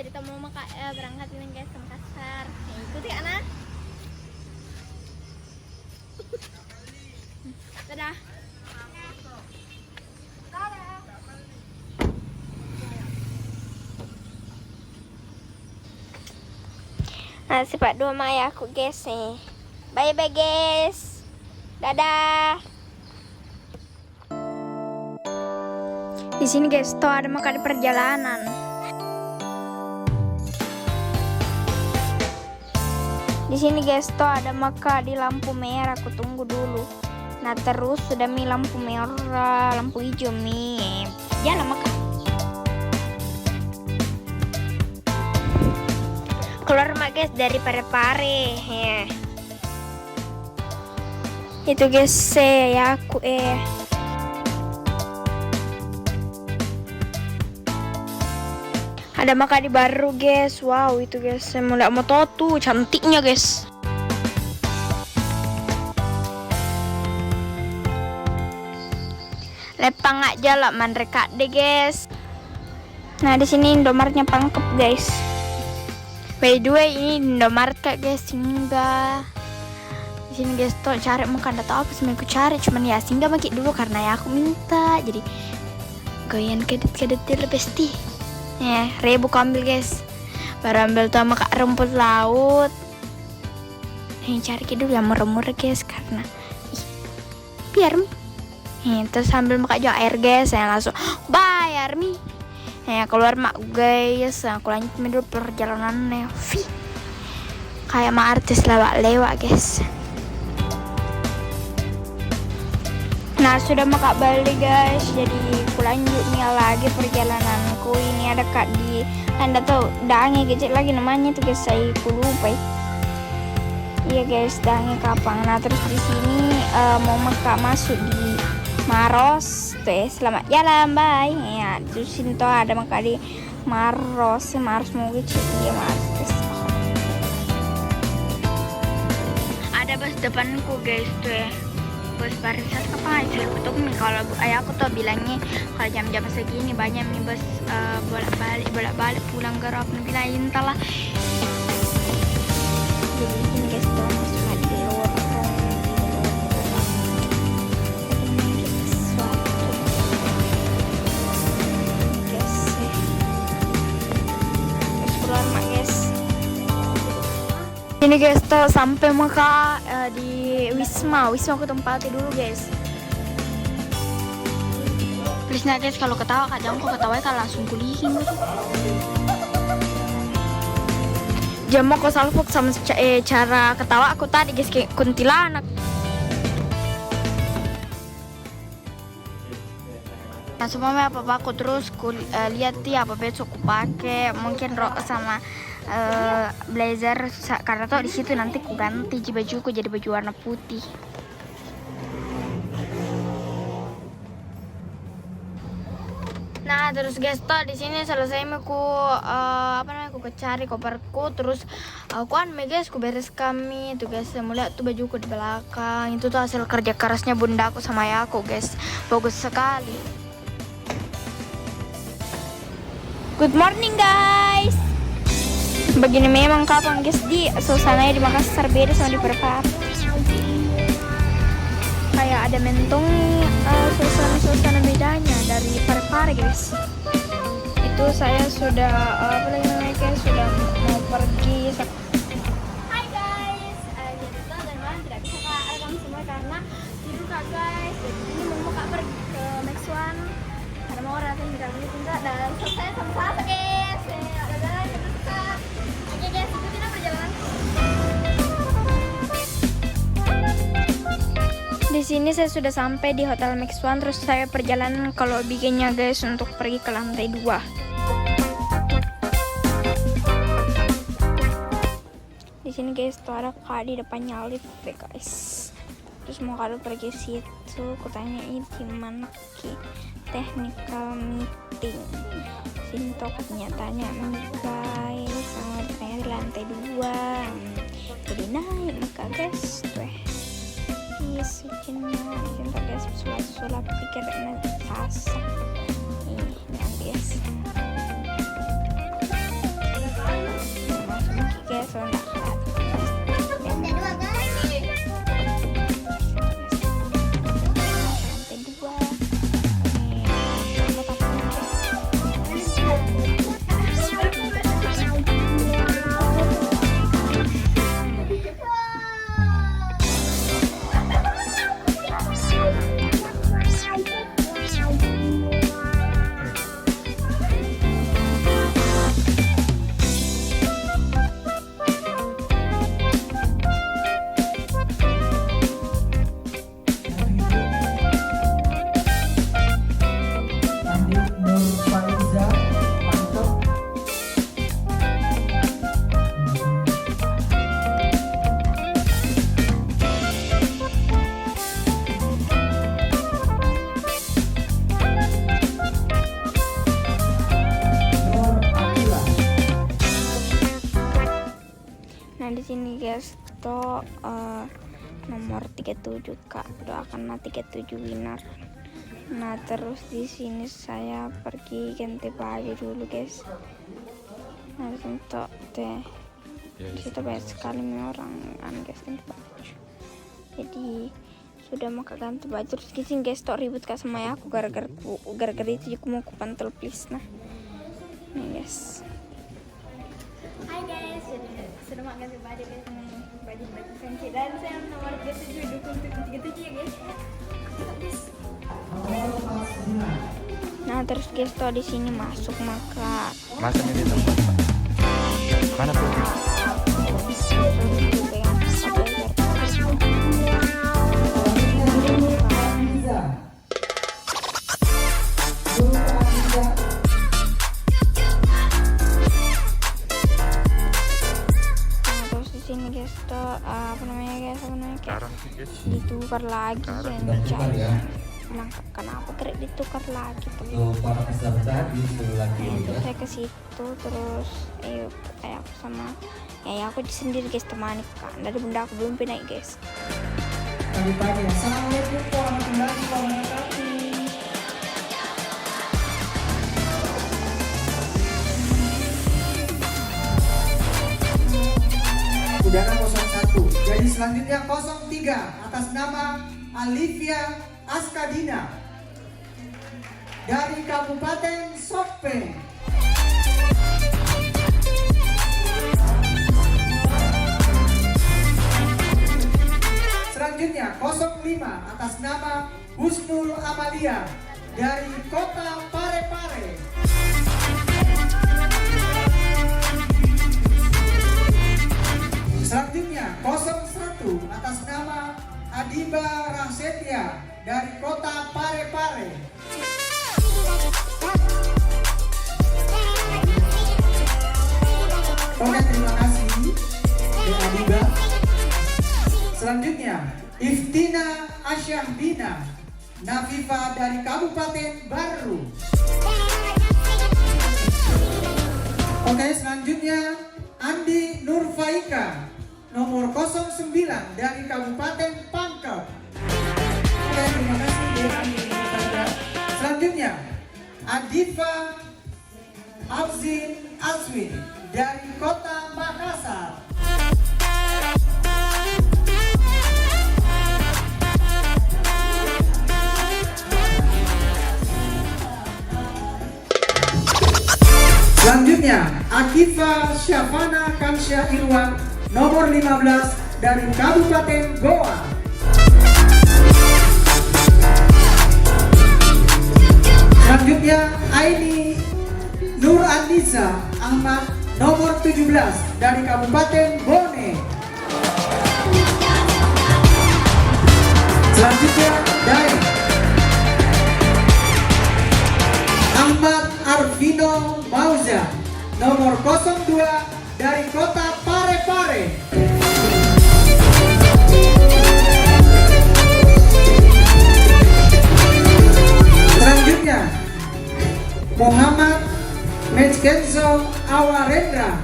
jadi mau berangkat ini guys ke Makassar. Ikuti anak. Dadah. Nah, si Pak Dua sama ayahku guys nih. Bye bye guys. Dadah. Di sini guys, tuh ada makan di perjalanan. Di sini guys, tuh ada makan di lampu merah. Aku tunggu dulu. Nah terus sudah mi lampu merah, lampu hijau mi. Jalan makan. Keluar mak guys dari pare-pare ya. Itu guys ya aku ada makan di baru guys. Wow itu guys, saya mau lihat motor tuh cantiknya guys. Lepang aja lah mereka deh guys. Nah di sini Indomaretnya pangkep guys. By the way ini Indomaret kak guys, singgah. Di sini guys tuh cari makan, atau apa sih aku cari, cuman ya singgah makin dulu karena ya aku minta. Jadi goyan kedet pasti. Ya, rebu ambil guys. Baru ambil tuh sama kak rumput laut. Yang cari dulu yang murah-murah guys karena biar terus sambil makan juga air guys, saya langsung bayar mi. Keluar mak guys, aku lanjut dulu perjalanannya. Kayak mak artis lewat guys. Nah sudah makan balik guys, jadi aku lanjut nih lagi perjalananku. Ini ada kak di anda tuh dange kecil lagi namanya tuh guys, saya lupa. Iya guys, dange kapang. Nah terus di sini mau makan masuk di Maros tuh selamat jalan bye ya. Di sini tuh ada makan di Maros mau kecil ya Maros guys. Ada bus depanku guys tuh ya. Bus pariwisata apa aja aku tuh kalau ayah aku tuh bilangnya kalau jam-jam segini banyak nih bus bolak-balik pulang ke Arab bilang entahlah. Jadi ini guys tuh masuk di lorong guys. Terus keluar mak guys. Ini guys tuh sampai muka di Wisma aku tempati dulu guys. Please nah guys, kalau ketawa kadang kok ketawa kan langsung kulihin. Jamu kok salfok sama cara ketawa aku tadi guys kayak kuntilanak. Nah semua apa aku terus lihat ya apa besok aku pakai mungkin rok sama blazer karena tuh di situ nanti ku ganti bajuku jadi baju warna putih. Nah terus guys tuh di sini selesai aku aku cari koperku terus aku guys aku beres kami tuh guys. Mulai tuh bajuku di belakang itu tuh hasil kerja kerasnya bundaku sama ayahku guys, bagus sekali. Good morning guys. Begini memang kapan guys di suasananya di Makassar beda sama di Pare-Pare. Kayak ada mentong suasana bedanya dari Pare-Pare guys. Itu saya sudah sudah mau pergi. Hai guys, jadi teman-teman tidak bisa rekam semua karena tidur kak guys. Jadi ini mau kak pergi ke Max One karena mau rasain tidak tidak dan selesai sama guys. Oke guys, ikutin perjalanan. Di sini saya sudah sampai di Hotel Max One, terus saya perjalanan ke lobby-nya guys untuk pergi ke lantai 2. Di sini guys, tuh ada kak di depannya lift deh guys. Terus mau kalau pergi situ, aku tanyain gimana ki technical meeting. Sini tuh tanya guys, sama depannya di lantai 2. Jadi naik maka guys tuh. Isinya cinta guys, sulap pikir nanti sasak ini guys. nomor 37 Kak, doakanlah 37 winner. Nah terus di sini saya pergi ganti baju dulu guys. Nah untuk teh di situ banyak sekali orang guys ganti baju. Jadi sudah mau ganti baju terus kisah guys tok ribut Kak sama aku gara-gara itu aku mau pantul please. Nah nih guys. Hai guys, sudah mau ganti baju guys. Baju fancy dan saya nomor 37 dukung 37 ya guys. Nah terus guys tuh di sini masuk maka ini tempat mana tuh? Ditukar lagi kenapa keren ditukar lagi para peserta disuruh lagi terus saya ke situ terus aku sama aku sendiri guys temani Kak dari bunda aku belum naik guys. Pagi-pagi assalamualaikum warahmatullahi wabarakatuh. Udara 01. Jadi selanjutnya 03 atas nama Alivia Askadina dari Kabupaten Sopeng. Selanjutnya 05 atas nama Husnul Amalia dari Kota Parepare. Selanjutnya 01 atas nama Adiba Rahsetia dari Kota Parepare. Oke, terima kasih Adiba. Selanjutnya Iftina Asyahbina Nafifa dari Kabupaten Baru. Oke, selanjutnya Andi Nurfaika nomor 09 dari Kabupaten Pangkep. Oke, terima kasih Andi Nurfaika. Selanjutnya Adifa Afzin Aswin dari Kota Makassar. Selanjutnya Akifa Syafana Kansya Irwan nomor 15 dari Kabupaten Goa. Selanjutnya Aini Nur Andisa Ahmad nomor 17 dari Kabupaten Bone. Selanjutnya Dai Ahmad Arvino Mauza nomor 02 dari Kota Parepare. Selanjutnya Muhammad Mejkenzo Awarendra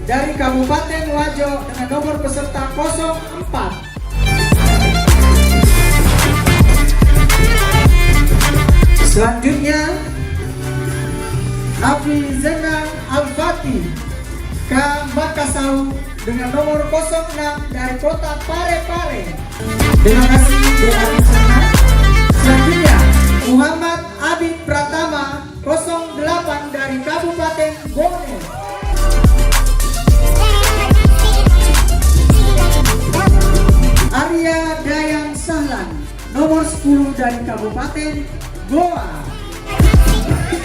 dari Kabupaten Wajo dengan nomor peserta 04. Selanjutnya Afizena Al-Fatih K. Makassau dengan nomor 06 dari Kota Parepare. Terima kasih Bu Afizena. Selanjutnya Muhammad Abid Pratama 08 dari Kabupaten Bone. Arya Dayang Sahlan nomor 10 dari Kabupaten Goa.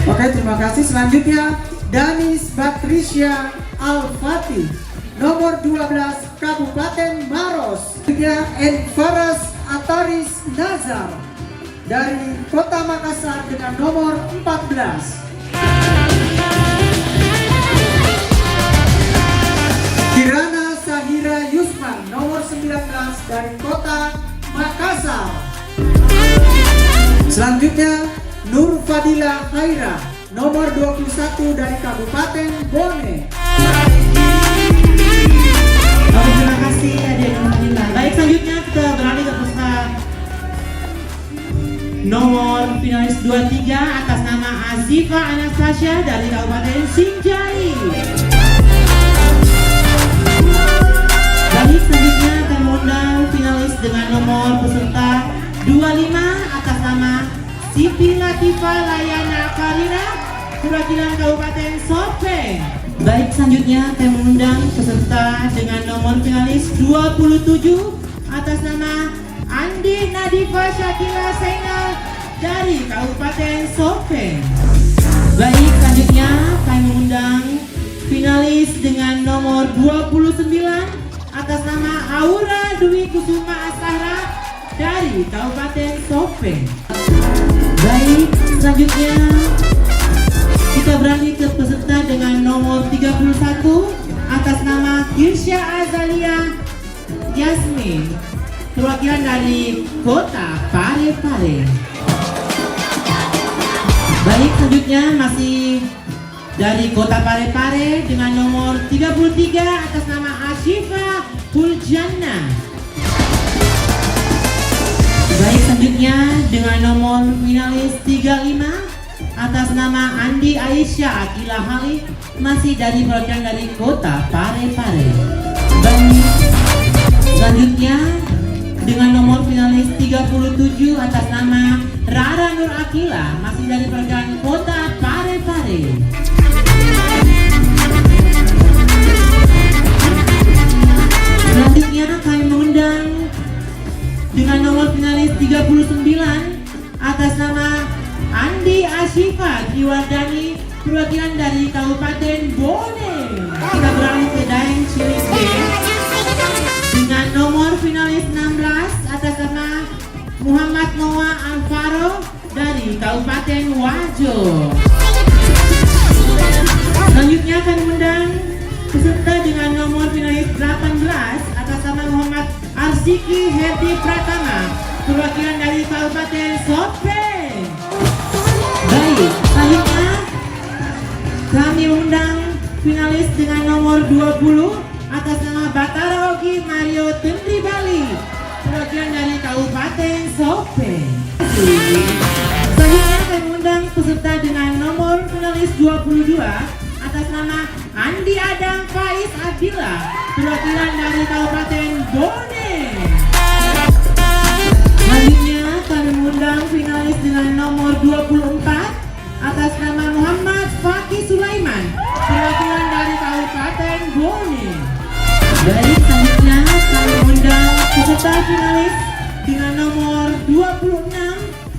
Oke, terima kasih. Selanjutnya Danis Batrisya Al-Fatih nomor 12 Kabupaten Maros. Selanjutnya Enfaras Ataris Nazar dari Kota Makassar dengan nomor 14. Kirana Sahira Yusman nomor 19 dari Kota Makassar. Selanjutnya Nur Fadila Haira nomor 21 dari Kabupaten Bone. Terima kasih Adik Nur Fadila. Baik, selanjutnya kita beralih ke nomor finalis 23 atas nama Azifa Anastasia dari Kabupaten Sinjai. Baik, selanjutnya akan mengundang finalis dengan nomor peserta 25 atas nama Siti Latifah Layana Karina, perwakilan Kabupaten Sopeng. Baik, selanjutnya akan mengundang peserta dengan nomor finalis 27 atas nama Andi Nadifa Syakila Sengal dari Kabupaten Sopeng. Baik, selanjutnya kami mengundang finalis dengan nomor 29 atas nama Aura Dwi Kusuma Asahra dari Kabupaten Sopeng. Baik, selanjutnya kita beralih ke peserta dengan nomor 31 atas nama Kirsya Azalia Yasmin, perwakilan dari Kota Parepare. Baik, selanjutnya masih dari Kota Parepare dengan nomor 33 atas nama Ashifa Puljana. Baik, selanjutnya dengan nomor finalis 35 atas nama Andi Aisyah Akila Hali, masih dari perwakilan dari Kota Parepare. Baik, selanjutnya dengan nomor finalis 37 atas nama Rara Nur Akila, masih dari perwakilan Kota Parepare. Selanjutnya kami mengundang dengan nomor finalis 39 atas nama Andi Ashifa Triwardani, perwakilan dari Kabupaten Bone. Kita beralih ke Daeng Cilikbe dengan nomor finalis 16 atas nama Muhammad Noah Alvaro dari Kabupaten Wajo. Selanjutnya akan mengundang peserta dengan nomor finalis 18 atas nama Muhammad Arsiki Herdi Pratama, perwakilan dari Kabupaten Sopeng. Baik, selanjutnya kami mengundang finalis dengan nomor 20 atas nama Batara Ogi Mario Tendri Bali, perwakilan dari Kabupaten Sopeng. Selanjutnya kami mengundang peserta dengan nomor finalis 22 atas nama Andi Adam Faiz Abdillah, perwakilan dari Kabupaten Bone. Selanjutnya kami mengundang finalis dengan nomor 24 atas nama Muhammad Fakih Sulaiman, perwakilan dari Kabupaten Bone. Baik, selanjutnya kami mengundang peserta finalis dengan nomor 26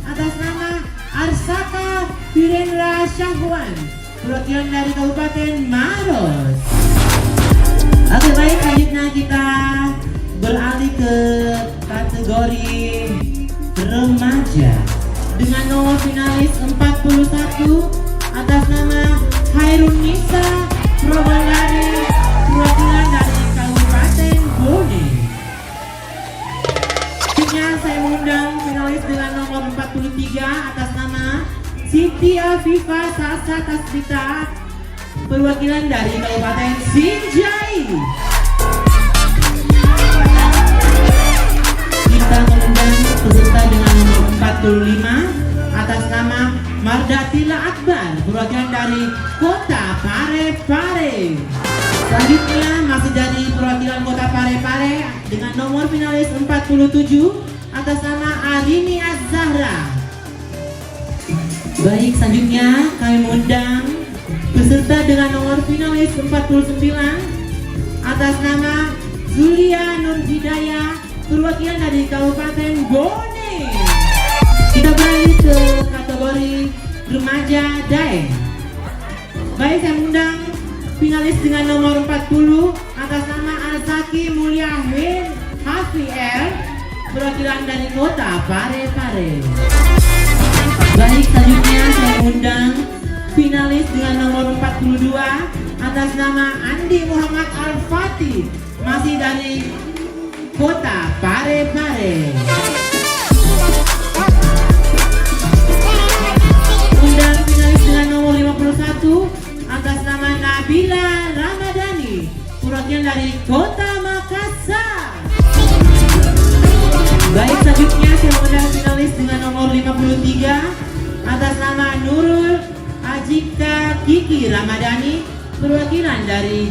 atas nama Arsaka Virendra Syahwan, perwakilan dari Kabupaten Maros. Oke, baik, selanjutnya kita beralih ke kategori remaja dengan nomor finalis 41 atas nama Hairun Nisa Probandari, perwakilan dari Kabupaten Bone. Selanjutnya saya mengundang finalis dengan nomor 43 atas nama Siti Afifa Sasa Tasbita, perwakilan dari Kabupaten Sinjai. Kita mengundang peserta dengan nomor 45 atas nama Mardatila Akbar, perwakilan dari Kota Parepare. Selanjutnya masih dari perwakilan Kota Parepare dengan nomor finalis 47 atas nama Arini Az-Zahra. Baik, selanjutnya kami mengundang peserta dengan nomor finalis 49 atas nama Zulia Nur Hidayah, perwakilan dari Kabupaten Bone. Kita beralih ke kategori remaja Daeng. Baik, saya mengundang finalis dengan nomor 40 atas nama Alzaki Mulyahin Hafi R, perwakilan dari Kota Parepare. Baik, selanjutnya saya mengundang finalis dengan nomor 42 atas nama Andi Muhammad Al-Fatih, masih dari Kota Parepare. Undang finalis dengan nomor 51 atas nama Nabila Ramadhani, perwakilan dari Kota Makassar. Baik, selanjutnya saya mengundang finalis dengan nomor 53 Kiki Ramadhani perwakilan dari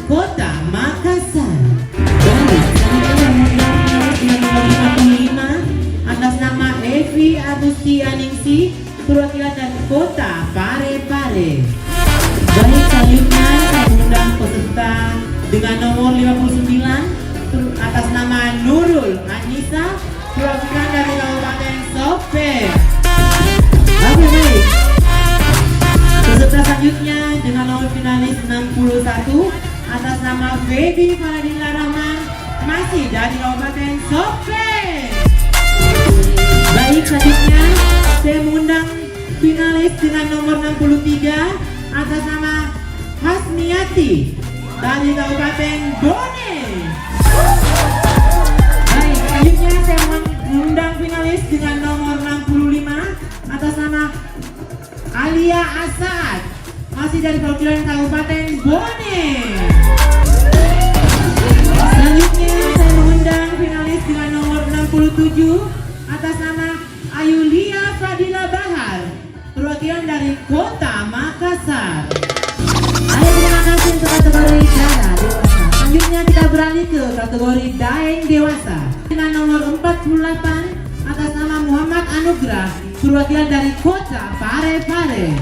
Kota Makassar. Baik, selanjutnya mengundang finalis dengan nomor 55 atas nama Evi Agusti Aningsi perwakilan dari Kota Parepare. Baik, selanjutnya saya mengundang peserta dengan nomor 59 atas nama Nurul Anissa perwakilan dari Kabupaten Sopeng. Oke, baik. Peserta selanjutnya dengan nomor finalis 61 atas nama Feby Faradila Rahman masih dari Kabupaten Sopeng. Baik, selanjutnya saya mengundang finalis dengan nomor 63 atas nama Hasniati dari Kabupaten Bone. Baik, selanjutnya saya mengundang finalis dengan nomor 65 atas nama Alia Asad masih dari perwakilan Kabupaten Bone. Selanjutnya saya mengundang finalis dengan nomor 67 atas nama Ayulia Fadila Bahar perwakilan dari Kota Makassar. Ayo, terima kasih untuk kategori Dara Dewasa. Selanjutnya kita beralih ke kategori Daeng Dewasa dengan nomor 48 atas nama Muhammad Anugrah perwakilan dari Kota Parepare.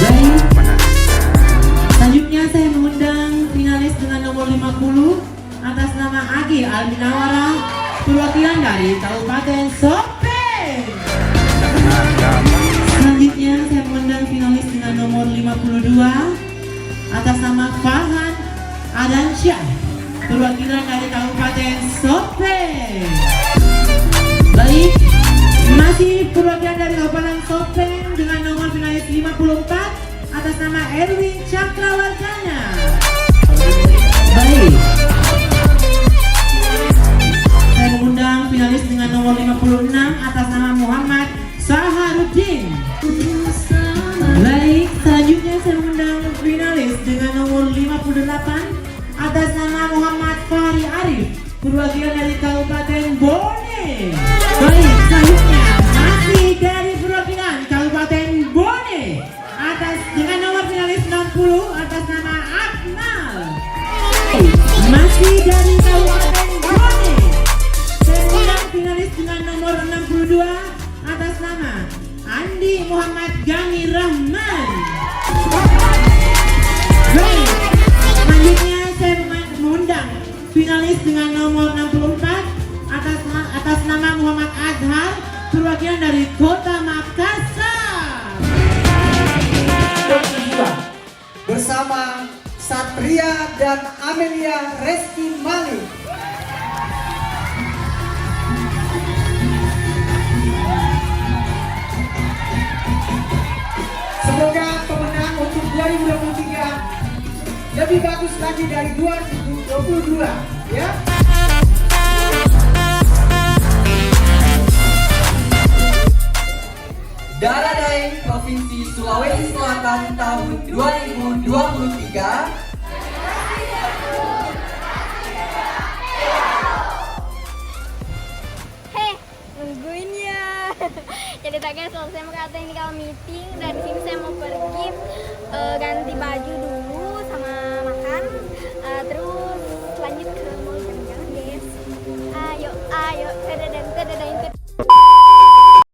Baik, selanjutnya saya mengundang finalis dengan nomor 50 atas nama Agi Alminawara perwakilan dari Kabupaten Sopeng. Selanjutnya saya mengundang finalis dengan nomor 52 atas nama Farhan Adansyah perwakilan dari Kabupaten Sopeng. Baik, masih perwakilan dari Kabupaten Sopeng dengan nomor finalis 54 atas nama Erwin Cakrawardana. Baik, saya mengundang finalis dengan nomor 56 atas nama Muhammad Saharuddin. Baik, selanjutnya saya mengundang finalis dengan nomor 58 atas nama Muhammad Fahri Arif perwakilan dari Kabupaten Bone. Baik, selanjutnya masih dari perwakilan Kabupaten Bone atas dengan nomor finalis 60 atas nama Akmal. Masih dari Kabupaten Bone saya mengundang finalis dengan nomor 62 atas nama Andi Muhammad Gani Rahman. Baik, selanjutnya saya mengundang finalis dengan nomor 64 atas nama Muhammad Azhar perwakilan dari Kota Makassar. Bersama Satria dan Amelia Reski Malik. Semoga pemenang untuk 2023 lebih bagus lagi dari 2022, ya. Dara Daeng Provinsi Sulawesi Selatan tahun 2023. Heh, nungguin ya. Jadi tak guys, saya mau kata ini kalau meeting dan di sini saya mau pergi ganti baju dulu.